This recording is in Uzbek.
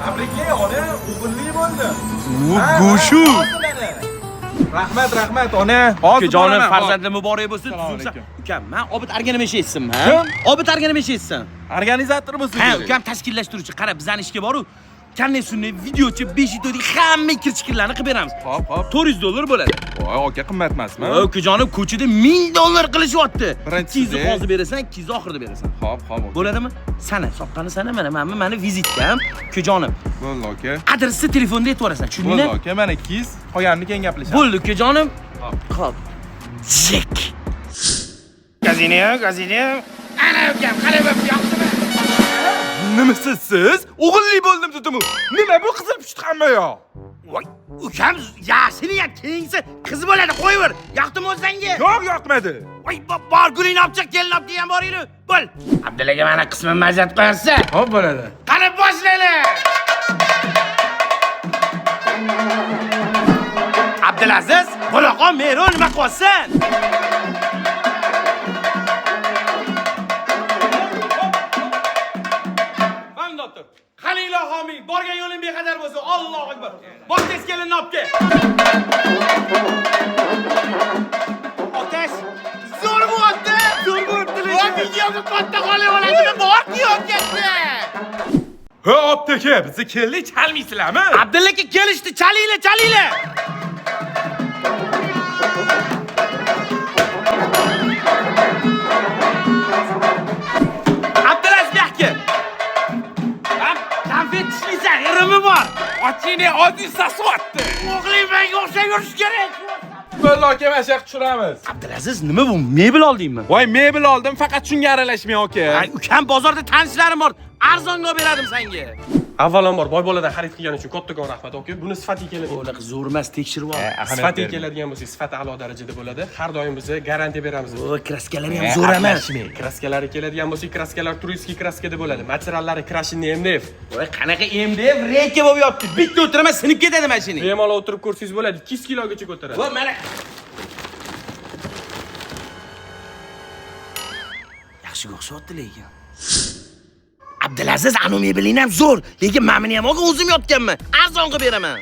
Tabriklar, ona o'g'illi bo'ldi. Go'shu. Rahmat, ona. Ukajonim farzandli muborak bo'lsin. Tuzilsa. Ukam, men Obid organizmashiysiz. Obid organizmashiysiz. Organizator bo'lsin. Ha, ukam tashkillashtiruvchi. Qara, bizning ishga boru. Kanne sunni videochi 5 yil hamma kir-chikirlarni qilib beramiz. Hop. $400 bo'ladi. Voy, aka qimmat emasmi? Ukajonim ko'chada $1000 qilishyapti. Birinchisi 200 hozir berasan, 200 oxirida berasan. Hop. Bo'ladimi? Sana, soqqani sana, mani vizitkam. Ukajonim. Bo'ldi, aka. Adresni telefonda aytib yuborasan, tushundingmi? Bo'ldi, aka, mana 200. Qolganini keyin gaplashamiz. Bo'ldi, ukajonim. Xo'p. Zek. Gazino. Ana ukam, qalay bo'lib yoqdimi? Nimasiz siz? O'g'illi bo'ldim dedimi? Nima bu qizil pushti hamma yo? Voy, ukam, yashini ya keyinsa qiz bo'ladi, qo'yaver. Yoqdimi o'zingga? Yo'q, yoqmadi. Voy, bor gulingni olib chiq, kelin olib kelgan boringlar. Bo'l. Abdullaga mana qismini majat qo'yarsa. Hop, bo'ladi. Qani boshlaylik. Abdulaziz, bo'laqon mero nima qilyapsan? Qaninglar homiy, borgan yo'ling bexatar bo'lsin. Allohu akbar. Bosh tez kelinni olib kel. Otash, zo'r bo'lyapti. Voy, videoga katta qolib oladimi? Borki o'tgandi. Ha, optaka, bizni keldik, chalmaysizlarmi? Abdulla aka kelishdi, chalinglar. Abdulaziz aka. Konfet tishlaysan, irimi bor. Ochini oddiy sasvatdi. O'g'ling menga o'xshab yurish kerak. Bo'ldi, aka, mana shu yoqqa tushiramiz. Abdulaziz, nima bu? Mebel oldingmi? Voy, mebel oldim, faqat shunga aralashmang, aka. Ay, ukam bozorda tanishlarim bor. Arzonga beradim senga. Avvalambor boy boladan xarid qilgani uchun kattakon rahmat, aka. Buni sifatiga keladi. O'liq zo'r emas, tekshirib ol. Sifatiga keladigan bo'lsa, sifati a'lo darajada bo'ladi. Har doim biz garantiya beramiz. O, kraskalari ham zo'r emas. Kraskalari keladigan bo'lsa, kraskalar turistskiy kraskada bo'ladi. Materiallari Krashin MDF. Voy, qanaqa MDF reka bo'lib yotdi. Bitta o'tiraman, sinib ketadi mashina. Bemalol o'tirib ko'rsangiz bo'ladi. 200 kilogacha ko'taradi. Voy, mana yaxshi o'xshatdi lekin. Abdulaziz, anu mebelini ham zo'r, lekin men buni ham o'zim yotganman. Arzon qilib beraman.